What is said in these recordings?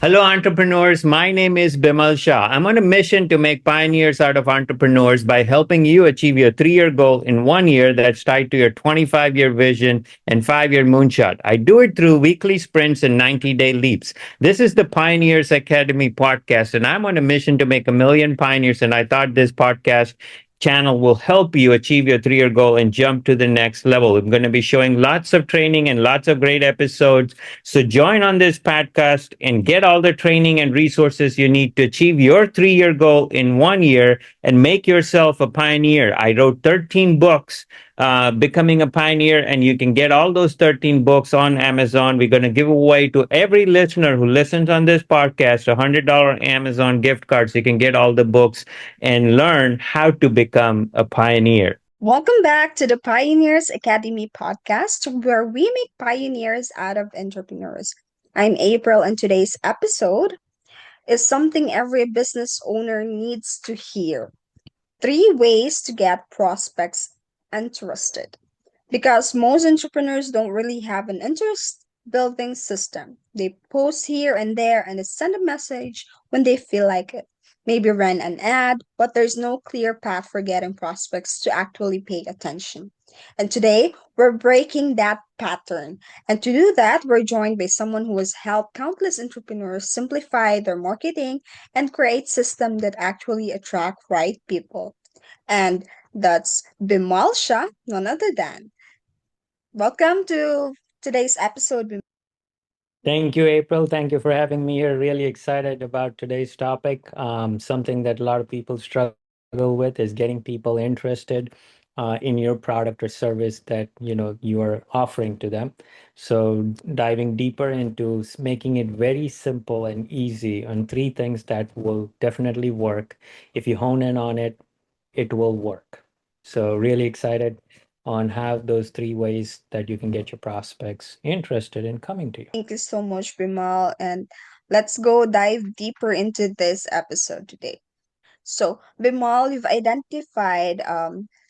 Hello, entrepreneurs. My name is Bimal Shah. I'm on a mission to make pioneers out of entrepreneurs by helping you achieve your 3 year goal in 1 year that's tied to your 25-year vision and 5 year moonshot. I do it through weekly sprints and 90-day leaps. This is the Pioneers Academy podcast, and I'm on a mission to make a million pioneers. And I thought this podcast channel will help you achieve your 3 year goal and jump to the next level. I'm going to be showing lots of training and lots of great episodes, so join on this podcast and get all the training and resources you need to achieve your 3 year goal in 1 year and make yourself a pioneer. I wrote 13 books, Becoming a Pioneer, and you can get all those 13 books on Amazon. We're going to give away to every listener who listens on this podcast a $100 Amazon gift card so you can get all the books and learn how to become a pioneer. Welcome back to the Pioneers Academy podcast, where we make pioneers out of entrepreneurs. I'm April, and today's episode is something every business owner needs to hear: 3 ways to get prospects interested. Because most entrepreneurs don't really have an interest building system. They post here and there and they send a message when they feel like it. Maybe run an ad, but there's no clear path for getting prospects to actually pay attention. And today, we're breaking that pattern. And to do that, we're joined by someone who has helped countless entrepreneurs simplify their marketing and create systems that actually attract right people. And that's Bimal Shah, none other than. Welcome to today's episode. Thank you, April. Thank you for having me here. Really excited about today's topic. Something that a lot of people struggle with is getting people interested in your product or service that you are offering to them. So diving deeper into making it very simple and easy on three things that will definitely work. If you hone in on it, it will work. So really excited on how those three ways that you can get your prospects interested in coming to you. Thank you so much, Bimal. And let's go dive deeper into this episode today. So, Bimal, you've identified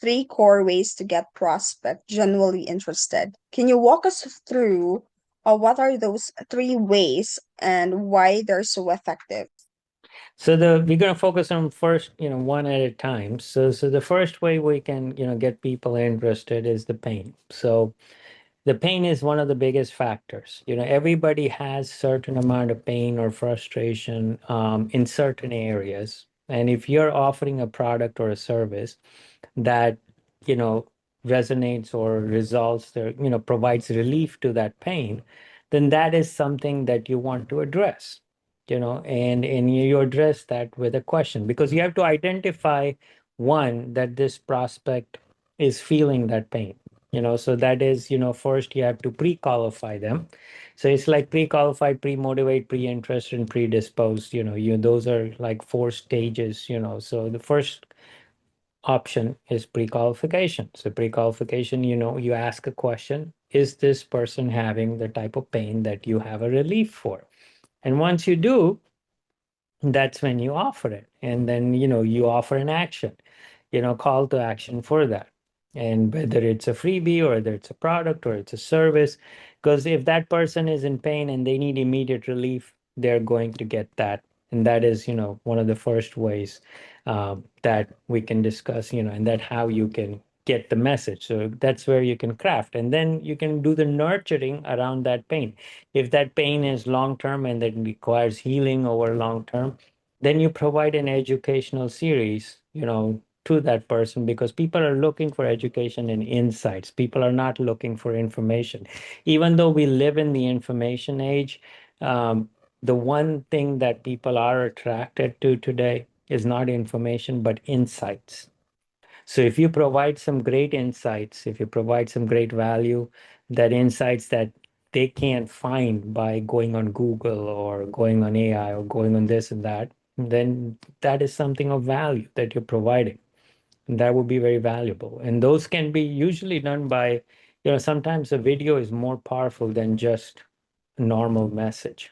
3 core ways to get prospect genuinely interested. Can you walk us through what are those 3 ways and why they're so effective? So we're gonna focus on first, one at a time. So the first way we can, get people interested is the pain. So the pain is one of the biggest factors. Everybody has certain amount of pain or frustration in certain areas. And if you're offering a product or a service that, you know, resonates or resolves provides relief to that pain, then that is something that you want to address, and you address that with a question, because you have to identify one, that this prospect is feeling that pain. So that is, first you have to pre-qualify them. So it's like pre-qualified, pre-motivate, pre-interest, and predisposed. You those are like 4 stages. So the first option is pre-qualification. So pre-qualification, you ask a question: is this person having the type of pain that you have a relief for? And once you do, that's when you offer it. And then, you offer an action, call to action for that. And whether it's a freebie or whether it's a product or it's a service, because if that person is in pain and they need immediate relief, they're going to get that. And that is, one of the first ways that we can discuss, and that how you can get the message. So that's where you can craft. And then you can do the nurturing around that pain. If that pain is long term and that requires healing over long term, then you provide an educational series, to that person, because people are looking for education and insights. People are not looking for information. Even though we live in the information age, the one thing that people are attracted to today is not information, but insights. So if you provide some great insights, if you provide some great value, that insights that they can't find by going on Google or going on AI or going on this and that, then that is something of value that you're providing. And that would be very valuable. And those can be usually done by, sometimes a video is more powerful than just a normal message,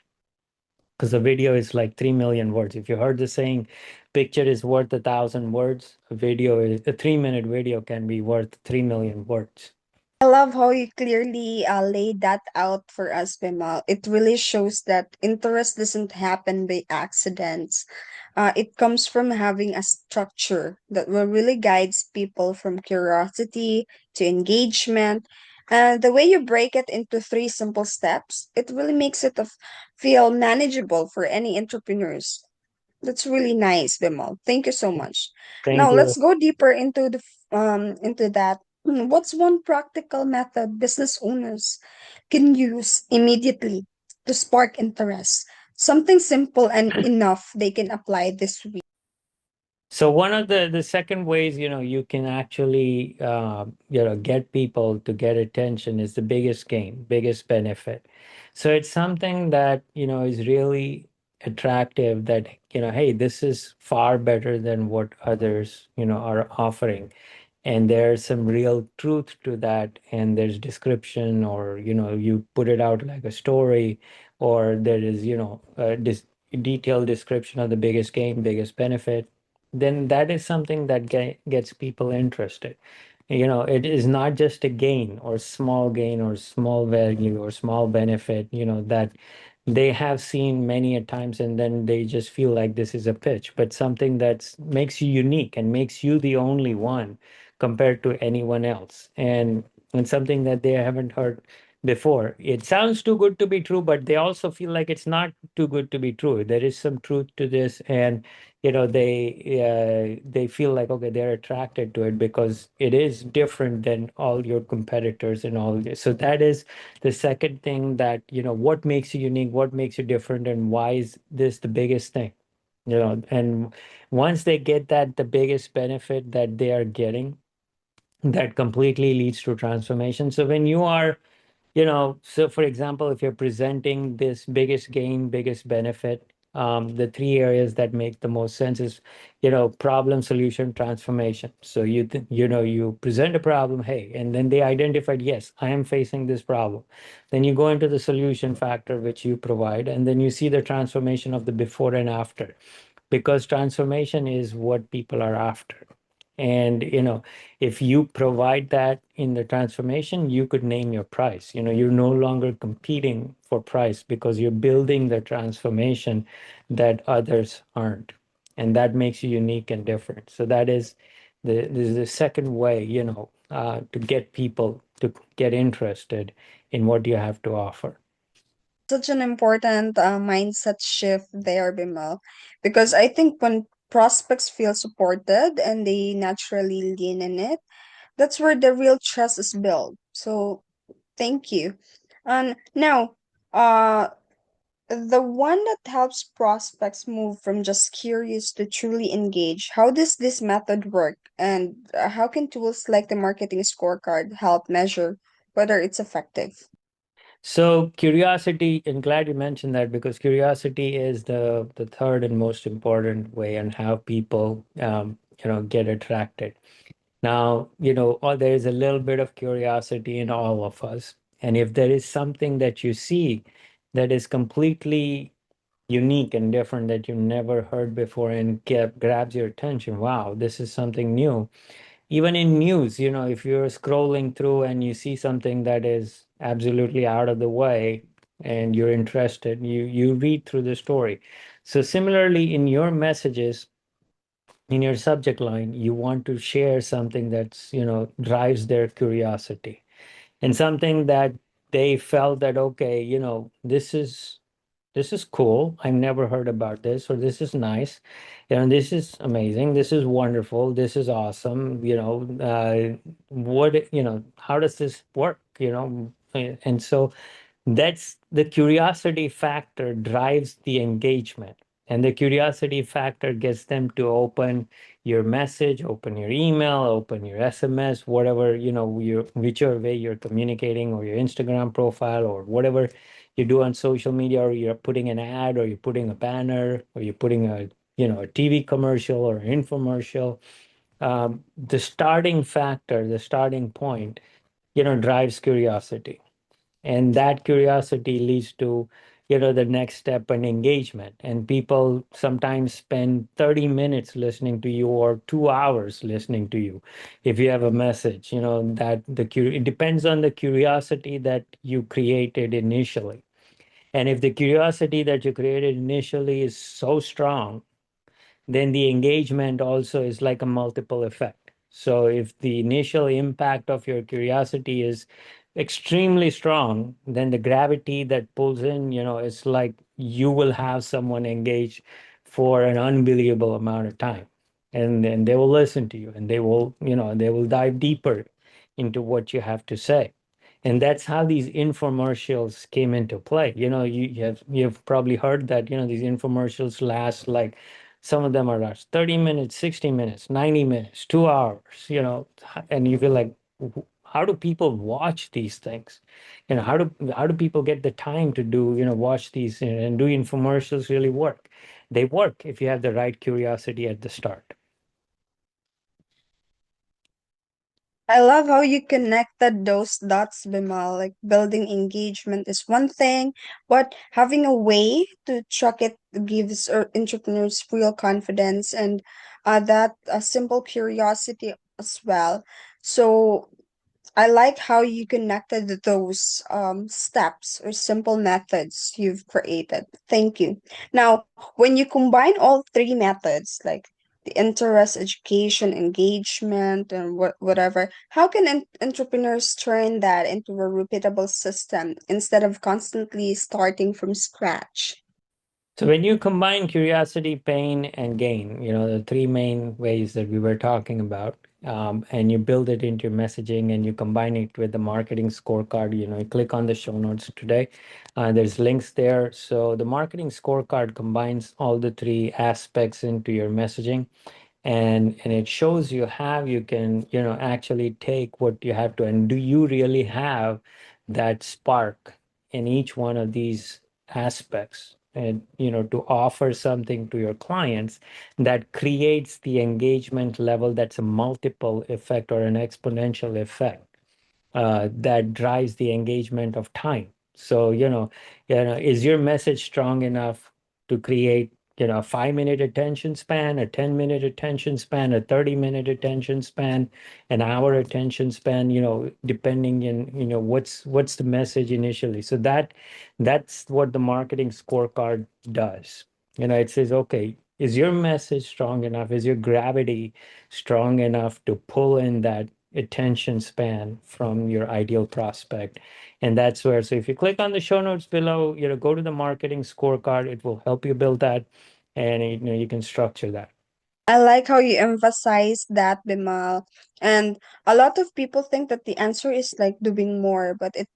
because a video is like 3 million words. If you heard the saying, picture is worth 1,000 words, a 3-minute video can be worth 3 million words. I love how you clearly laid that out for us, Bimal. It really shows that interest doesn't happen by accidents. It comes from having a structure that will really guides people from curiosity to engagement. The way you break it into three simple steps, it really makes it feel manageable for any entrepreneurs. That's really nice, Bimal. Thank you so much. Thank Now you. let's go deeper into into that. What's one practical method business owners can use immediately to spark interest? Something simple and enough they can apply this week. So one of the second ways, you can actually get people to get attention is the biggest gain, biggest benefit. So it's something that is really attractive, that hey, this is far better than what others are offering, and there's some real truth to that, and there's description, or you put it out like a story, or there is a detailed description of the biggest gain, biggest benefit, then that is something that gets people interested. It is not just a gain or small value or small benefit, that they have seen many a times, and then they just feel like this is a pitch, but something that makes you unique and makes you the only one compared to anyone else, and something that they haven't heard before. It sounds too good to be true, but they also feel like it's not too good to be true. There is some truth to this, and they feel like, okay, they're attracted to it because it is different than all your competitors and all this. So that is the second thing, that what makes you unique, what makes you different, and why is this the biggest thing. And once they get that, the biggest benefit that they are getting, that completely leads to transformation. So when you are, so for example, if you're presenting this biggest gain, biggest benefit, the three areas that make the most sense is, problem, solution, transformation. So you present a problem, hey, and then they identified, yes, I am facing this problem. Then you go into the solution factor, which you provide, and then you see the transformation of the before and after, because transformation is what people are after. And if you provide that in the transformation, you could name your price. You're no longer competing for price, because you're building the transformation that others aren't, and that makes you unique and different. So that is the second way, to get people to get interested in what you have to offer. Such an important mindset shift there, Bimal, because I think when prospects feel supported and they naturally lean in it, that's where the real trust is built. So thank you. And now, uh, the one that helps prospects move from just curious to truly engage. How does this method work? And how can tools like the marketing scorecard help measure whether it's effective? So curiosity, and glad you mentioned that, because curiosity is the third and most important way on how people get attracted. Now, there is a little bit of curiosity in all of us, and if there is something that you see that is completely unique and different, that you never heard before, and grabs your attention, wow, this is something new. Even in news, if you're scrolling through and you see something that is absolutely out of the way and you're interested, you read through the story. So similarly, in your messages, in your subject line, you want to share something that's drives their curiosity, and something that they felt that, okay, this is cool. I've never heard about this, or this is nice. This is amazing. This is wonderful. This is awesome. How does this work? And so that's the curiosity factor drives the engagement. And the curiosity factor gets them to open your message, open your email, open your SMS, whatever, whichever way you're communicating, or your Instagram profile, or whatever you do on social media, or you're putting an ad, or you're putting a banner, or you're putting a TV commercial or an infomercial. The starting factor, the starting point, drives curiosity, and that curiosity leads to the next step in engagement. And people sometimes spend 30 minutes listening to you or 2 hours listening to you. If you have a message, that it depends on the curiosity that you created initially. And if the curiosity that you created initially is so strong, then the engagement also is like a multiple effect. So if the initial impact of your curiosity is extremely strong, then the gravity that pulls in, it's like you will have someone engaged for an unbelievable amount of time. And then they will listen to you and they will dive deeper into what you have to say. And that's how these infomercials came into play. You've probably heard that, these infomercials last like some of them are last 30 minutes, 60 minutes, 90 minutes, 2 hours, and you feel like, how do people watch these things? How do people get the time to watch these and do infomercials really work? They work if you have the right curiosity at the start. I love how you connected those dots, Bimal. Like building engagement is one thing, but having a way to track it gives entrepreneurs real confidence and that simple curiosity as well. So I like how you connected those steps or simple methods you've created. Thank you. Now, when you combine all three methods, like the interest, education, engagement, and whatever, how can entrepreneurs turn that into a repeatable system instead of constantly starting from scratch? So when you combine curiosity, pain, and gain, the three main ways that we were talking about, and you build it into your messaging and you combine it with the marketing scorecard, you click on the show notes today. There's links there. So the marketing scorecard combines all the three aspects into your messaging, and it shows you how you can actually take what you have to, and do you really have that spark in each one of these aspects, and to offer something to your clients that creates the engagement level that's a multiple effect or an exponential effect, that drives the engagement of time. So, is your message strong enough to create, a 5 minute attention span, a 10 minute attention span, a 30 minute attention span, an hour attention span, depending in, what's the message initially. So that's what the marketing scorecard does. It says, okay, is your message strong enough? Is your gravity strong enough to pull in that attention span from your ideal prospect? And that's where, so if you click on the show notes below, go to the marketing scorecard, it will help you build that, and you can structure that. I like how you emphasize that, Bimal. And a lot of people think that the answer is like doing more, but it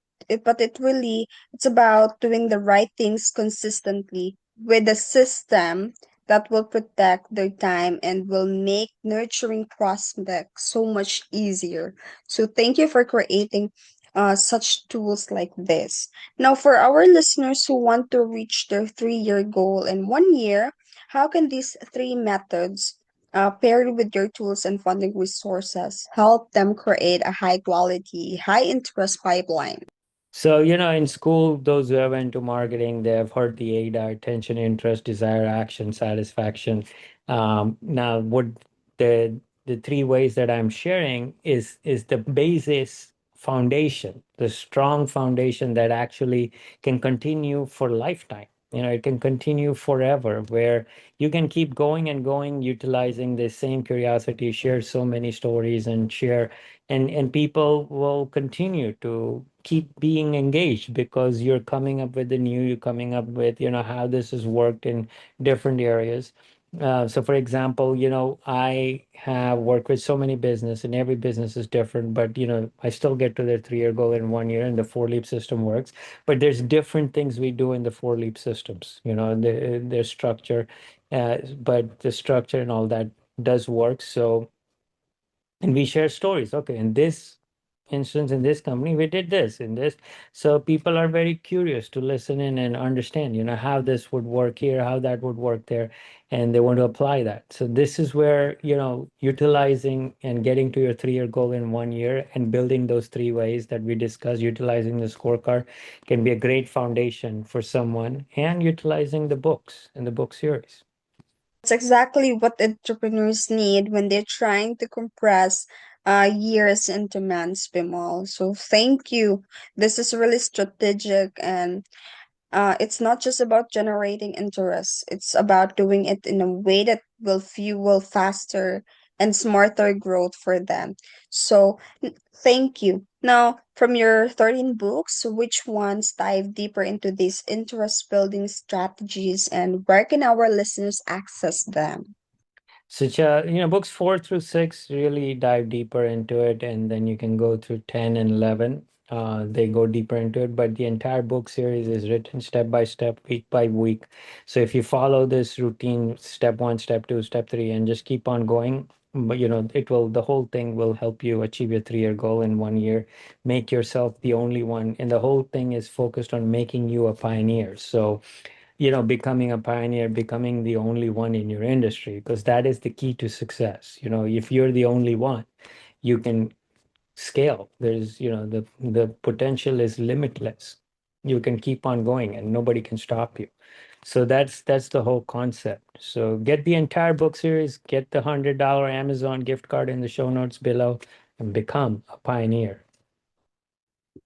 really it's about doing the right things consistently with a system that will protect their time and will make nurturing prospects so much easier. So thank you for creating such tools like this. Now, for our listeners who want to reach their 3-year goal in 1 year, how can these three methods paired with your tools and funding resources, help them create a high quality, high interest pipeline? So, in school, those who have into marketing, they have heard the AIDA: attention, interest, desire, action, satisfaction. Now, what the three ways that I'm sharing is the basis foundation, the strong foundation that actually can continue for lifetime. It can continue forever, where you can keep going and going, utilizing the same curiosity, share so many stories, and share, and people will continue to keep being engaged because you're coming up with the new, you're coming up with how this has worked in different areas. So for example, I have worked with so many business, and every business is different, but I still get to their 3-year goal in 1 year, and the four leap system works. But there's different things we do in the four leap systems, their structure, but the structure and all that does work. So, and we share stories. Okay, and this instance, in this company, we did this in this. So people are very curious to listen in and understand, how this would work here, how that would work there, and they want to apply that. So this is where, utilizing and getting to your 3-year goal in 1 year and building those 3 ways that we discussed, utilizing the scorecard can be a great foundation for someone, and utilizing the books and the book series. That's exactly what entrepreneurs need when they're trying to compress years into months, Bimal. So thank you. This is really strategic, and it's not just about generating interest, it's about doing it in a way that will fuel faster and smarter growth for them. So, thank you. Now, from your 13 books, which ones dive deeper into these interest building strategies, and where can our listeners access them? Such books 4 through 6 really dive deeper into it, and then you can go through 10 and 11. They go deeper into it, but the entire book series is written step by step, week by week. So if you follow this routine, step one, step two, step three, and just keep on going, but the whole thing will help you achieve your 3-year goal in 1 year. Make yourself the only one, and the whole thing is focused on making you a pioneer. So becoming a pioneer, becoming the only one in your industry, because that is the key to success. If you're the only one, you can scale. There's, the potential is limitless. You can keep on going and nobody can stop you. So that's the whole concept. So get the entire book series, get the $100 Amazon gift card in the show notes below, and become a pioneer.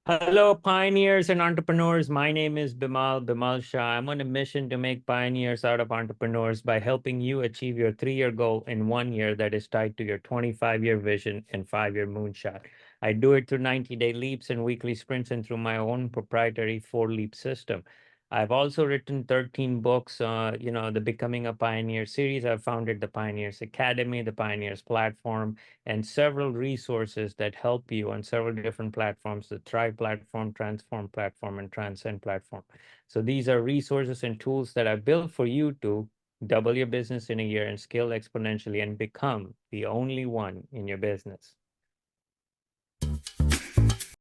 Hello, pioneers and entrepreneurs. My name is Bimal Shah. I'm on a mission to make pioneers out of entrepreneurs by helping you achieve your 3-year goal in 1 year that is tied to your 25-year vision and 5-year moonshot. I do it through 90-day leaps and weekly sprints and through my own proprietary 4-leap system. I've also written 13 books, the Becoming a Pioneer series. I've founded the Pioneers Academy, the Pioneers platform, and several resources that help you on several different platforms: the Thrive platform, Transform platform, and Transcend platform. So these are resources and tools that I built for you to double your business in a year and scale exponentially and become the only one in your business.